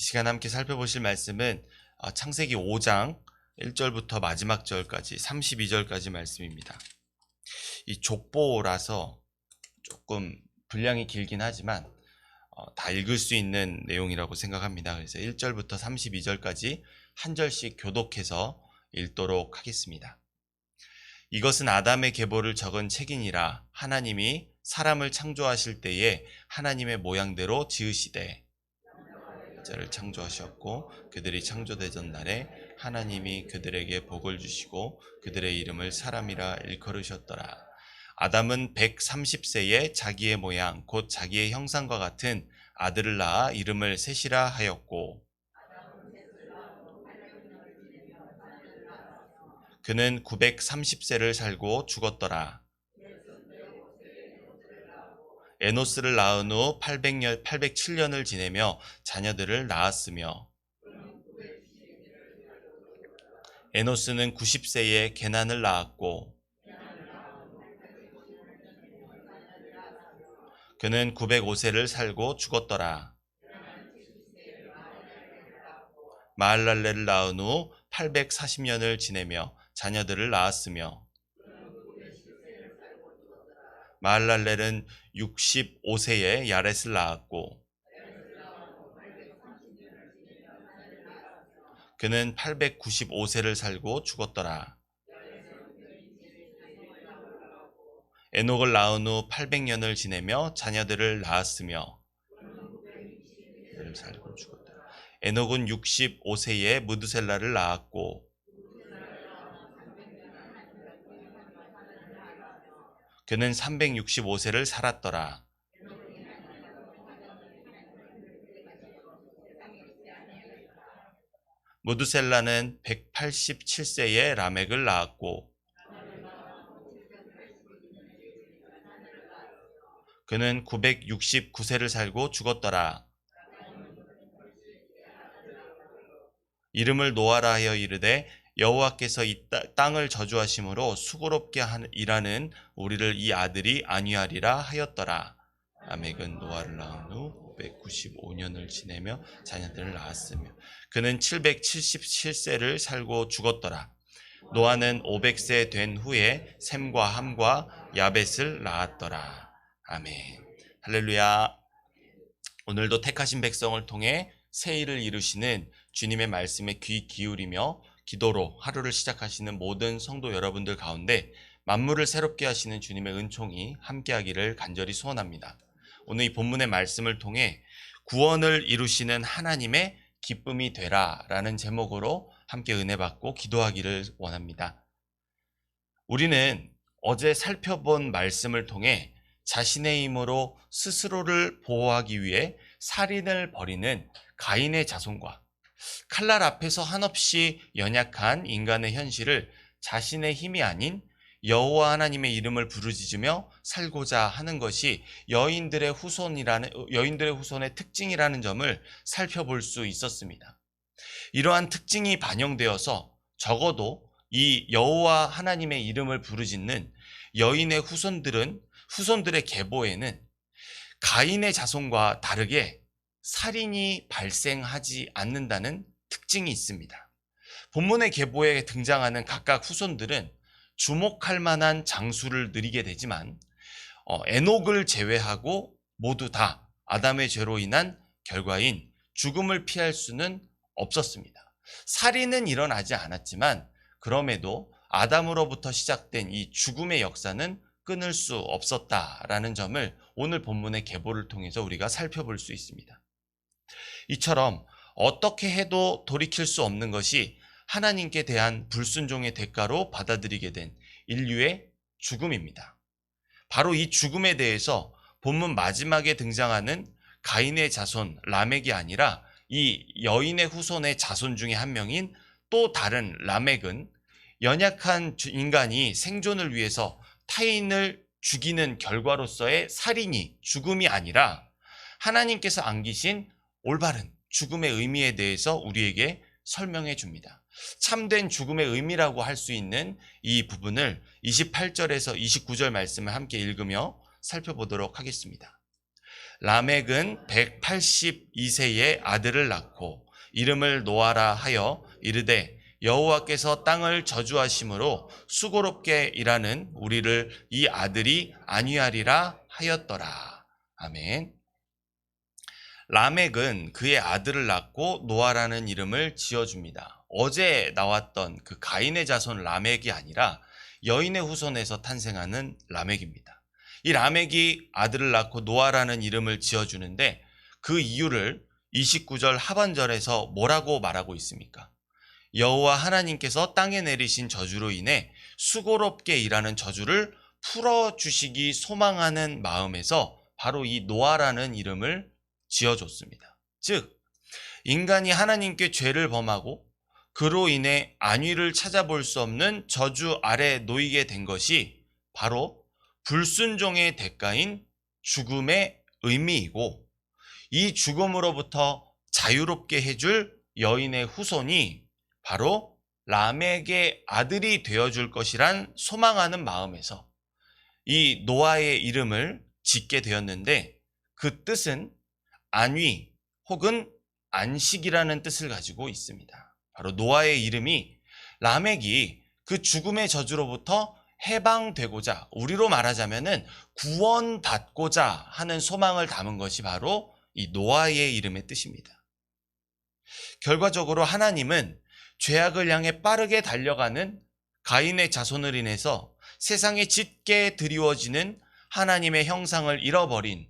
시간 함께 살펴보실 말씀은 창세기 5장 1절부터 마지막 절까지 32절까지 말씀입니다. 이 족보라서 조금 분량이 길긴 하지만 다 읽을 수 있는 내용이라고 생각합니다. 그래서 1절부터 32절까지 한 절씩 교독해서 읽도록 하겠습니다. 이것은 아담의 계보를 적은 책이니라. 하나님이 사람을 창조하실 때에 하나님의 모양대로 지으시되 자를 창조하셨고 그들이 창조되던 날에 하나님이 그들에게 복을 주시고 그들의 이름을 사람이라 일컬으셨더라. 아담은 130세에 자기의 모양 곧 자기의 형상과 같은 아들을 낳아 이름을 셋이라 하였고 그는 930세를 살고 죽었더라. 에노스를 낳은 후 807년을 지내며 자녀들을 낳았으며 에노스는 90세에 게난을 낳았고 그는 905세를 살고 죽었더라. 마할랄레를 낳은 후 840년을 지내며 자녀들을 낳았으며 마할랄렐은 65세에 야렛을 낳았고 그는 895세를 살고 죽었더라. 에녹을 낳은 후 800년을 지내며 자녀들을 낳았으며 살고 죽었더라. 에녹은 65세에 무드셀라를 낳았고 그는 365세를 살았더라. 무드셀라는 187세에 라멕을 낳았고 그는 969세를 살고 죽었더라. 이름을 노아라 하여 이르되 여호와께서 이 땅을 저주하심으로 수고롭게 일하는 우리를 이 아들이 안위하리라 하였더라. 라멕은 노아를 낳은 후 595년을 지내며 자녀들을 낳았으며 그는 777세를 살고 죽었더라. 노아는 500세 된 후에 셈과 함과 야벳을 낳았더라. 아멘. 할렐루야. 오늘도 택하신 백성을 통해 새 일을 이루시는 주님의 말씀에 귀 기울이며 기도로 하루를 시작하시는 모든 성도 여러분들 가운데 만물을 새롭게 하시는 주님의 은총이 함께하기를 간절히 소원합니다. 오늘 이 본문의 말씀을 통해 구원을 이루시는 하나님의 기쁨이 되라 라는 제목으로 함께 은혜 받고 기도하기를 원합니다. 우리는 어제 살펴본 말씀을 통해 자신의 힘으로 스스로를 보호하기 위해 살인을 벌이는 가인의 자손과 칼날 앞에서 한없이 연약한 인간의 현실을 자신의 힘이 아닌 여호와 하나님의 이름을 부르짖으며 살고자 하는 것이 여인들의 후손의 특징이라는 점을 살펴볼 수 있었습니다. 이러한 특징이 반영되어서 적어도 이 여호와 하나님의 이름을 부르짖는 여인의 후손들의 계보에는 가인의 자손과 다르게 살인이 발생하지 않는다는 특징이 있습니다. 본문의 계보에 등장하는 각각 후손들은 주목할 만한 장수를 누리게 되지만 에녹을 제외하고 모두 다 아담의 죄로 인한 결과인 죽음을 피할 수는 없었습니다. 살인은 일어나지 않았지만 그럼에도 아담으로부터 시작된 이 죽음의 역사는 끊을 수 없었다라는 점을 오늘 본문의 계보를 통해서 우리가 살펴볼 수 있습니다. 이처럼 어떻게 해도 돌이킬 수 없는 것이 하나님께 대한 불순종의 대가로 받아들이게 된 인류의 죽음입니다. 바로 이 죽음에 대해서 본문 마지막에 등장하는 가인의 자손 라멕이 아니라 이 여인의 후손의 자손 중에 한 명인 또 다른 라멕은 연약한 인간이 생존을 위해서 타인을 죽이는 결과로서의 살인이 죽음이 아니라 하나님께서 안기신 올바른 죽음의 의미에 대해서 우리에게 설명해 줍니다. 참된 죽음의 의미라고 할 수 있는 이 부분을 28절에서 29절 말씀을 함께 읽으며 살펴보도록 하겠습니다. 라멕은 182세에 아들을 낳고 이름을 노아라 하여 이르되 여호와께서 땅을 저주하심으로 수고롭게 일하는 우리를 이 아들이 안위하리라 하였더라. 아멘. 라멕은 그의 아들을 낳고 노아라는 이름을 지어줍니다. 어제 나왔던 그 가인의 자손 라멕이 아니라 여인의 후손에서 탄생하는 라멕입니다. 이 라멕이 아들을 낳고 노아라는 이름을 지어주는데 그 이유를 29절 하반절에서 뭐라고 말하고 있습니까? 여호와 하나님께서 땅에 내리신 저주로 인해 수고롭게 일하는 저주를 풀어주시기 소망하는 마음에서 바로 이 노아라는 이름을 지어줬습니다. 즉, 인간이 하나님께 죄를 범하고 그로 인해 안위를 찾아볼 수 없는 저주 아래 놓이게 된 것이 바로 불순종의 대가인 죽음의 의미이고, 이 죽음으로부터 자유롭게 해줄 여인의 후손이 바로 라멕의 아들이 되어줄 것이란 소망하는 마음에서 이 노아의 이름을 짓게 되었는데, 그 뜻은 안위 혹은 안식이라는 뜻을 가지고 있습니다. 바로 노아의 이름이 라멕이 그 죽음의 저주로부터 해방되고자, 우리로 말하자면은 구원받고자 하는 소망을 담은 것이 바로 이 노아의 이름의 뜻입니다. 결과적으로 하나님은 죄악을 향해 빠르게 달려가는 가인의 자손을 인해서 세상에 짙게 드리워지는 하나님의 형상을 잃어버린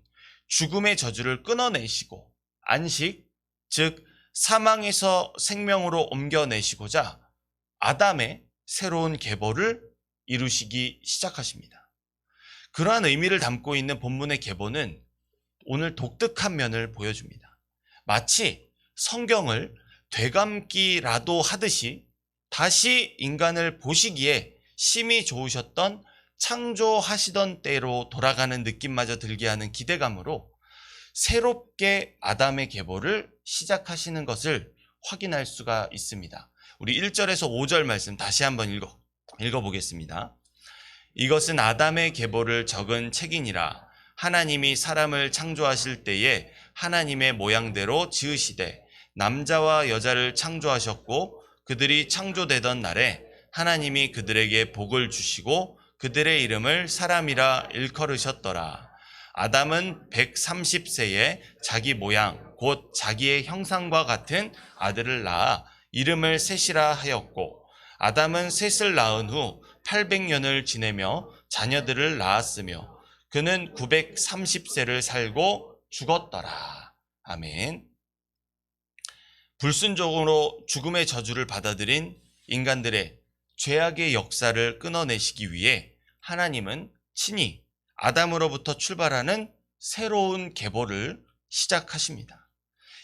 죽음의 저주를 끊어내시고 안식, 즉 사망에서 생명으로 옮겨내시고자 아담의 새로운 계보를 이루시기 시작하십니다. 그러한 의미를 담고 있는 본문의 계보는 오늘 독특한 면을 보여줍니다. 마치 성경을 되감기라도 하듯이 다시 인간을 보시기에 심히 좋으셨던 창조하시던 때로 돌아가는 느낌마저 들게 하는 기대감으로 새롭게 아담의 계보를 시작하시는 것을 확인할 수가 있습니다. 우리 1절에서 5절 말씀 다시 한번 읽어보겠습니다. 이것은 아담의 계보를 적은 책이니라. 하나님이 사람을 창조하실 때에 하나님의 모양대로 지으시되 남자와 여자를 창조하셨고 그들이 창조되던 날에 하나님이 그들에게 복을 주시고 그들의 이름을 사람이라 일컬으셨더라. 아담은 130세에 자기 모양 곧 자기의 형상과 같은 아들을 낳아 이름을 셋이라 하였고, 아담은 셋을 낳은 후 800년을 지내며 자녀들을 낳았으며 그는 930세를 살고 죽었더라. 아멘. 불순종으로 죽음의 저주를 받아들인 인간들의 죄악의 역사를 끊어내시기 위해 하나님은 친히 아담으로부터 출발하는 새로운 계보를 시작하십니다.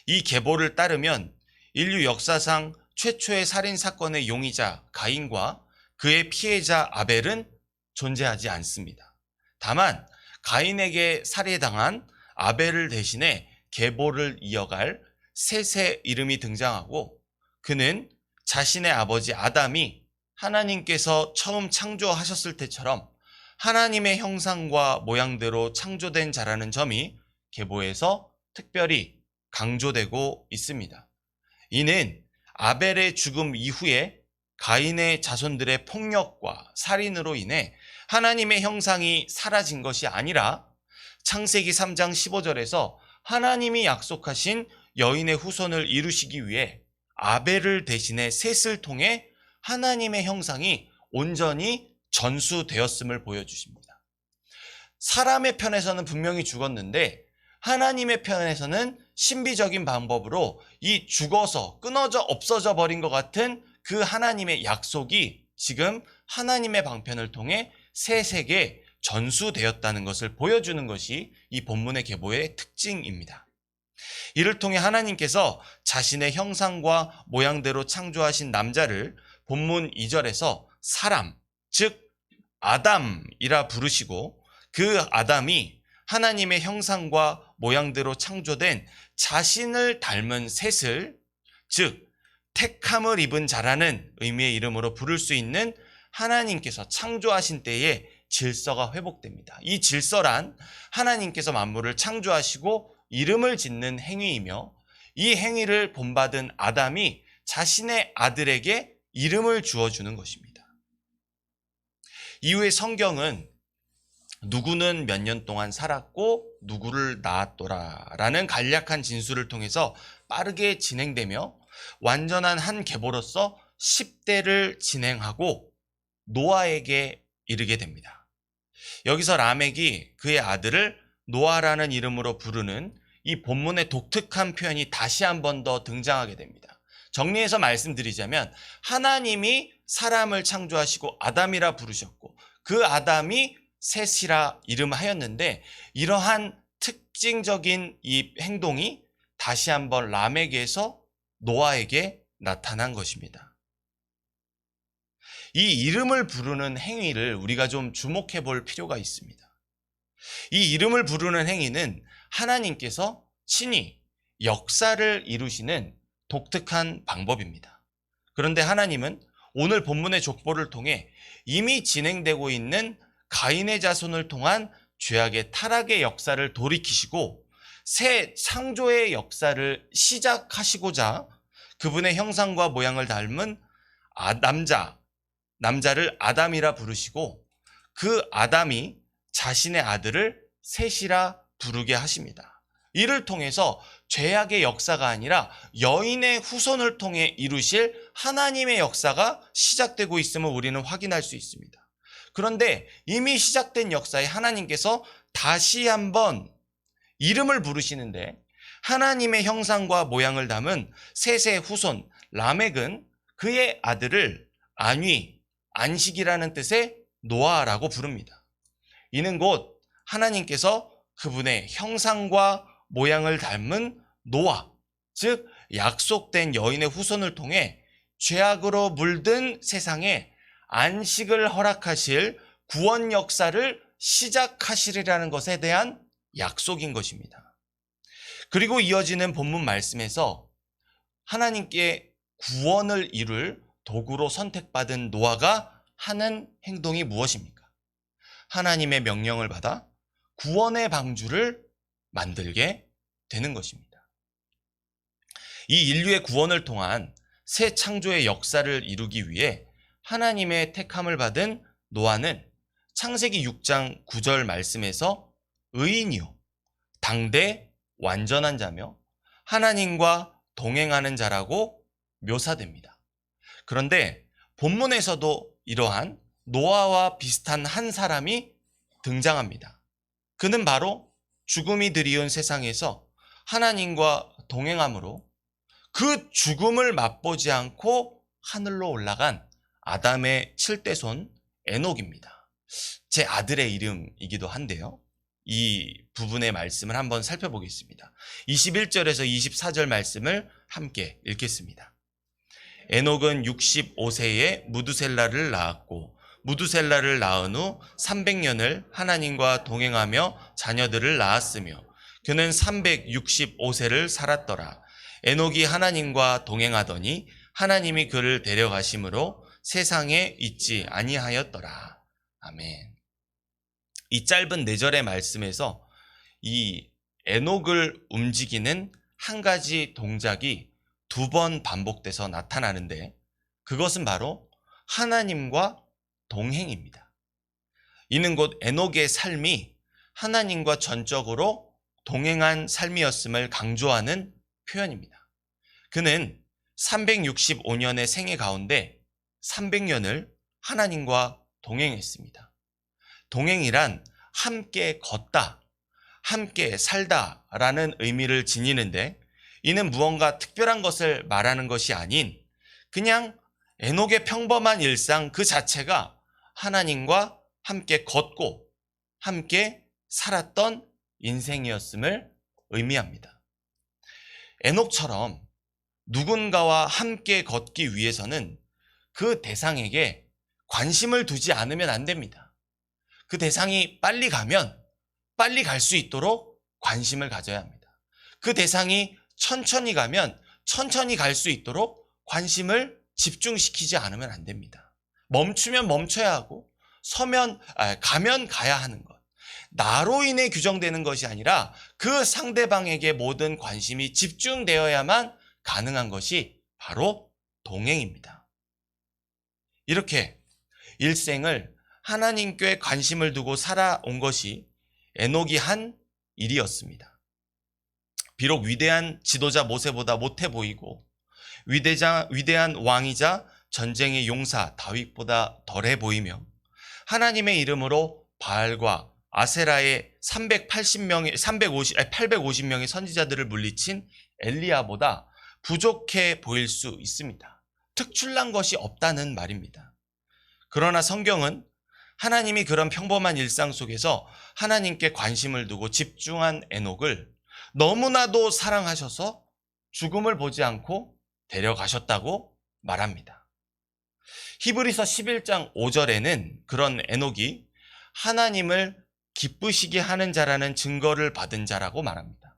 이 계보를 따르면 인류 역사상 최초의 살인사건의 용의자 가인과 그의 피해자 아벨은 존재하지 않습니다. 다만 가인에게 살해당한 아벨을 대신해 계보를 이어갈 셋의 이름이 등장하고, 그는 자신의 아버지 아담이 하나님께서 처음 창조하셨을 때처럼 하나님의 형상과 모양대로 창조된 자라는 점이 계보에서 특별히 강조되고 있습니다. 이는 아벨의 죽음 이후에 가인의 자손들의 폭력과 살인으로 인해 하나님의 형상이 사라진 것이 아니라 창세기 3장 15절에서 하나님이 약속하신 여인의 후손을 이루시기 위해 아벨을 대신해 셋을 통해 하나님의 형상이 온전히 전수되었음을 보여주십니다. 사람의 편에서는 분명히 죽었는데 하나님의 편에서는 신비적인 방법으로 이 죽어서 끊어져 없어져 버린 것 같은 그 하나님의 약속이 지금 하나님의 방편을 통해 셋에게 전수되었다는 것을 보여주는 것이 이 본문의 계보의 특징입니다. 이를 통해 하나님께서 자신의 형상과 모양대로 창조하신 남자를 본문 2절에서 사람, 즉 아담이라 부르시고, 그 아담이 하나님의 형상과 모양대로 창조된 자신을 닮은 셋을, 즉 택함을 입은 자라는 의미의 이름으로 부를 수 있는 하나님께서 창조하신 때에 질서가 회복됩니다. 이 질서란 하나님께서 만물을 창조하시고 이름을 짓는 행위이며, 이 행위를 본받은 아담이 자신의 아들에게 이름을 주어주는 것입니다. 이후에 성경은 누구는 몇 년 동안 살았고 누구를 낳았더라 라는 간략한 진술을 통해서 빠르게 진행되며 완전한 한 계보로서 10대를 진행하고 노아에게 이르게 됩니다. 여기서 라멕이 그의 아들을 노아라는 이름으로 부르는 이 본문의 독특한 표현이 다시 한 번 더 등장하게 됩니다. 정리해서 말씀드리자면, 하나님이 사람을 창조하시고 아담이라 부르셨고 그 아담이 셋이라 이름하였는데, 이러한 특징적인 이 행동이 다시 한번 라멕에서 노아에게 나타난 것입니다. 이 이름을 부르는 행위를 우리가 좀 주목해 볼 필요가 있습니다. 이 이름을 부르는 행위는 하나님께서 친히 역사를 이루시는 독특한 방법입니다. 그런데 하나님은 오늘 본문의 족보를 통해 이미 진행되고 있는 가인의 자손을 통한 죄악의 타락의 역사를 돌이키시고 새 창조의 역사를 시작하시고자 그분의 형상과 모양을 닮은 남자를 아담이라 부르시고, 그 아담이 자신의 아들을 셋이라 부르게 하십니다. 이를 통해서 죄악의 역사가 아니라 여인의 후손을 통해 이루실 하나님의 역사가 시작되고 있음을 우리는 확인할 수 있습니다. 그런데 이미 시작된 역사에 하나님께서 다시 한번 이름을 부르시는데, 하나님의 형상과 모양을 담은 셋의 후손 라멕은 그의 아들을 안식이라는 뜻의 노아라고 부릅니다. 이는 곧 하나님께서 그분의 형상과 모양을 닮은 노아, 즉 약속된 여인의 후손을 통해 죄악으로 물든 세상에 안식을 허락하실 구원 역사를 시작하시리라는 것에 대한 약속인 것입니다. 그리고 이어지는 본문 말씀에서 하나님께 구원을 이룰 도구로 선택받은 노아가 하는 행동이 무엇입니까? 하나님의 명령을 받아 구원의 방주를 만들게 되는 것입니다. 이 인류의 구원을 통한 새 창조의 역사를 이루기 위해 하나님의 택함을 받은 노아는 창세기 6장 9절 말씀에서 의인이요 당대 완전한 자며 하나님과 동행하는 자라고 묘사됩니다. 그런데 본문에서도 이러한 노아와 비슷한 한 사람이 등장합니다. 그는 바로 죽음이 드리운 세상에서 하나님과 동행함으로 그 죽음을 맛보지 않고 하늘로 올라간 아담의 7대손 에녹입니다. 제 아들의 이름이기도 한데요. 이 부분의 말씀을 한번 살펴보겠습니다. 21절에서 24절 말씀을 함께 읽겠습니다. 에녹은 65세에 무두셀라를 낳았고 무두셀라를 낳은 후 300년을 하나님과 동행하며 자녀들을 낳았으며 그는 365세를 살았더라. 에녹이 하나님과 동행하더니 하나님이 그를 데려가심으로 세상에 있지 아니하였더라. 아멘. 이 짧은 4절의 말씀에서 이 에녹을 움직이는 한 가지 동작이 2번 반복돼서 나타나는데, 그것은 바로 하나님과 동행입니다. 이는 곧 에녹의 삶이 하나님과 전적으로 동행한 삶이었음을 강조하는 표현입니다. 그는 365년의 생애 가운데 300년을 하나님과 동행했습니다. 동행이란 함께 걷다, 함께 살다 라는 의미를 지니는데, 이는 무언가 특별한 것을 말하는 것이 아닌 그냥 에녹의 평범한 일상 그 자체가 하나님과 함께 걷고 함께 살았던 인생이었음을 의미합니다. 에녹처럼 누군가와 함께 걷기 위해서는 그 대상에게 관심을 두지 않으면 안 됩니다. 그 대상이 빨리 가면 빨리 갈 수 있도록 관심을 가져야 합니다. 그 대상이 천천히 가면 천천히 갈 수 있도록 관심을 집중시키지 않으면 안 됩니다. 멈추면 멈춰야 하고 가면 가야 하는 것. 나로 인해 규정되는 것이 아니라 그 상대방에게 모든 관심이 집중되어야만 가능한 것이 바로 동행입니다. 이렇게 일생을 하나님께 관심을 두고 살아온 것이 에녹이 한 일이었습니다. 비록 위대한 지도자 모세보다 못해 보이고 위대한 왕이자 전쟁의 용사 다윗보다 덜해 보이며 하나님의 이름으로 바알과 아세라의 850명의 선지자들을 물리친 엘리야보다 부족해 보일 수 있습니다. 특출난 것이 없다는 말입니다. 그러나 성경은 하나님이 그런 평범한 일상 속에서 하나님께 관심을 두고 집중한 에녹을 너무나도 사랑하셔서 죽음을 보지 않고 데려가셨다고 말합니다. 히브리서 11장 5절에는 그런 에녹이 하나님을 기쁘시게 하는 자라는 증거를 받은 자라고 말합니다.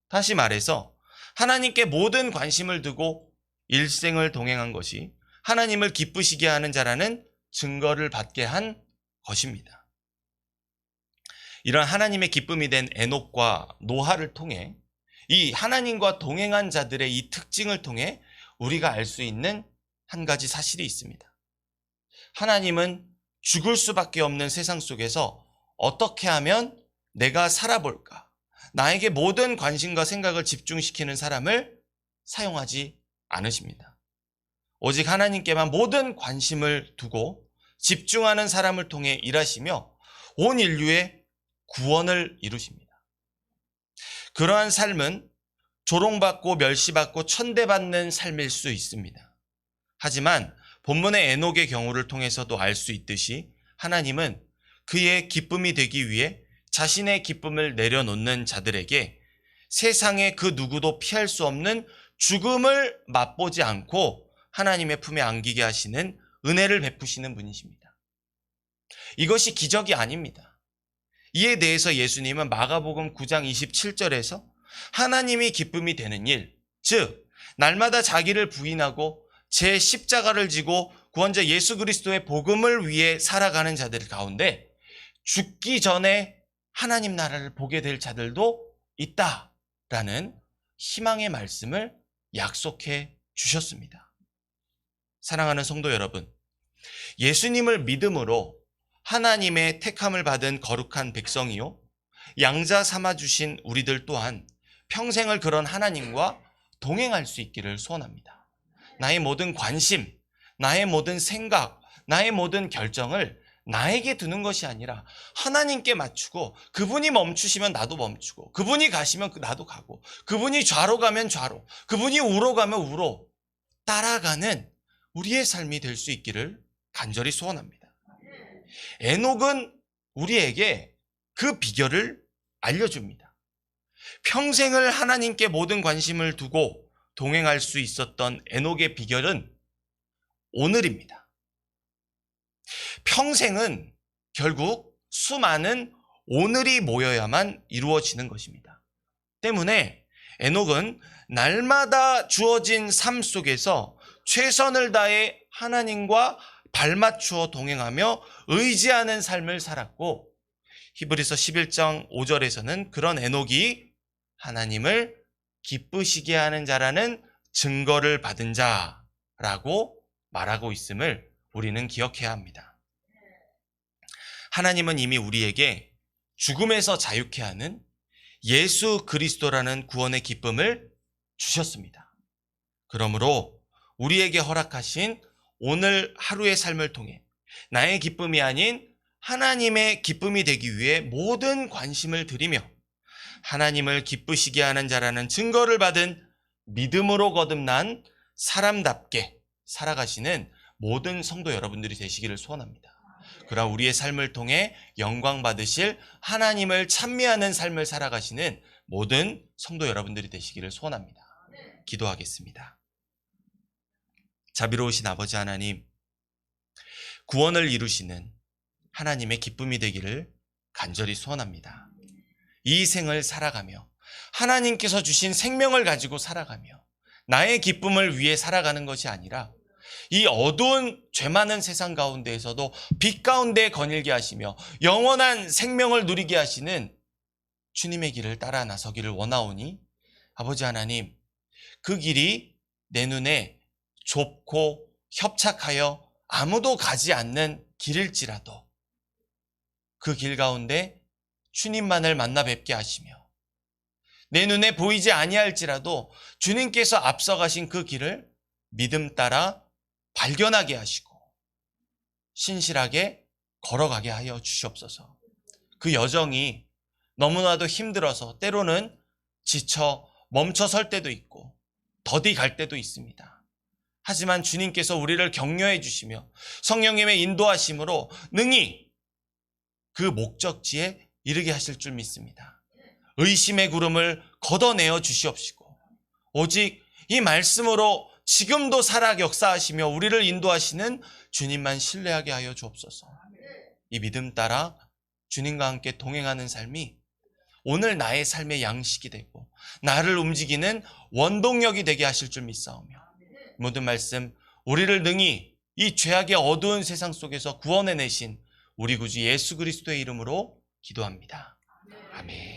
다시 말해서 하나님께 모든 관심을 두고 일생을 동행한 것이 하나님을 기쁘시게 하는 자라는 증거를 받게 한 것입니다. 이런 하나님의 기쁨이 된 에녹과 노아를 통해 이 하나님과 동행한 자들의 이 특징을 통해 우리가 알 수 있는 한 가지 사실이 있습니다. 하나님은 죽을 수밖에 없는 세상 속에서 어떻게 하면 내가 살아볼까? 나에게 모든 관심과 생각을 집중시키는 사람을 사용하지 않으십니다. 오직 하나님께만 모든 관심을 두고 집중하는 사람을 통해 일하시며 온 인류의 구원을 이루십니다. 그러한 삶은 조롱받고 멸시받고 천대받는 삶일 수 있습니다. 하지만 본문의 에녹의 경우를 통해서도 알 수 있듯이 하나님은 그의 기쁨이 되기 위해 자신의 기쁨을 내려놓는 자들에게 세상의 그 누구도 피할 수 없는 죽음을 맛보지 않고 하나님의 품에 안기게 하시는 은혜를 베푸시는 분이십니다. 이것이 기적이 아닙니다. 이에 대해서 예수님은 마가복음 9장 27절에서 하나님이 기쁨이 되는 일, 즉 날마다 자기를 부인하고 제 십자가를 지고 구원자 예수 그리스도의 복음을 위해 살아가는 자들 가운데 죽기 전에 하나님 나라를 보게 될 자들도 있다라는 희망의 말씀을 약속해 주셨습니다. 사랑하는 성도 여러분, 예수님을 믿음으로 하나님의 택함을 받은 거룩한 백성이요 양자 삼아주신 우리들 또한 평생을 그런 하나님과 동행할 수 있기를 소원합니다. 나의 모든 관심, 나의 모든 생각, 나의 모든 결정을 나에게 두는 것이 아니라 하나님께 맞추고 그분이 멈추시면 나도 멈추고 그분이 가시면 나도 가고 그분이 좌로 가면 좌로, 그분이 우로 가면 우로 따라가는 우리의 삶이 될 수 있기를 간절히 소원합니다. 에녹은 우리에게 그 비결을 알려줍니다. 평생을 하나님께 모든 관심을 두고 동행할 수 있었던 에녹의 비결은 오늘입니다. 평생은 결국 수많은 오늘이 모여야만 이루어지는 것입니다. 때문에 에녹은 날마다 주어진 삶 속에서 최선을 다해 하나님과 발맞추어 동행하며 의지하는 삶을 살았고 히브리서 11장 5절에서는 그런 에녹이 하나님을 기쁘시게 하는 자라는 증거를 받은 자라고 말하고 있음을 우리는 기억해야 합니다. 하나님은 이미 우리에게 죽음에서 자유케 하는 예수 그리스도라는 구원의 기쁨을 주셨습니다. 그러므로 우리에게 허락하신 오늘 하루의 삶을 통해 나의 기쁨이 아닌 하나님의 기쁨이 되기 위해 모든 관심을 드리며 하나님을 기쁘시게 하는 자라는 증거를 받은 믿음으로 거듭난 사람답게 살아가시는 모든 성도 여러분들이 되시기를 소원합니다. 그러나 우리의 삶을 통해 영광 받으실 하나님을 찬미하는 삶을 살아가시는 모든 성도 여러분들이 되시기를 소원합니다. 기도하겠습니다. 자비로우신 아버지 하나님, 구원을 이루시는 하나님의 기쁨이 되기를 간절히 소원합니다. 이 생을 살아가며 하나님께서 주신 생명을 가지고 살아가며 나의 기쁨을 위해 살아가는 것이 아니라 이 어두운 죄 많은 세상 가운데에서도 빛 가운데 거닐게 하시며 영원한 생명을 누리게 하시는 주님의 길을 따라 나서기를 원하오니 아버지 하나님, 그 길이 내 눈에 좁고 협착하여 아무도 가지 않는 길일지라도 그 길 가운데 주님만을 만나 뵙게 하시며 내 눈에 보이지 아니할지라도 주님께서 앞서가신 그 길을 믿음 따라 발견하게 하시고 신실하게 걸어가게 하여 주시옵소서. 그 여정이 너무나도 힘들어서 때로는 지쳐 멈춰 설 때도 있고 더디 갈 때도 있습니다. 하지만 주님께서 우리를 격려해 주시며 성령님의 인도하심으로 능히 그 목적지에 이르게 하실 줄 믿습니다. 의심의 구름을 걷어내어 주시옵시고 오직 이 말씀으로 지금도 살아 역사하시며 우리를 인도하시는 주님만 신뢰하게 하여 주옵소서. 이 믿음 따라 주님과 함께 동행하는 삶이 오늘 나의 삶의 양식이 되고 나를 움직이는 원동력이 되게 하실 줄 믿사오며 모든 말씀 우리를 능히 이 죄악의 어두운 세상 속에서 구원해내신 우리 구주 예수 그리스도의 이름으로 기도합니다. 아멘.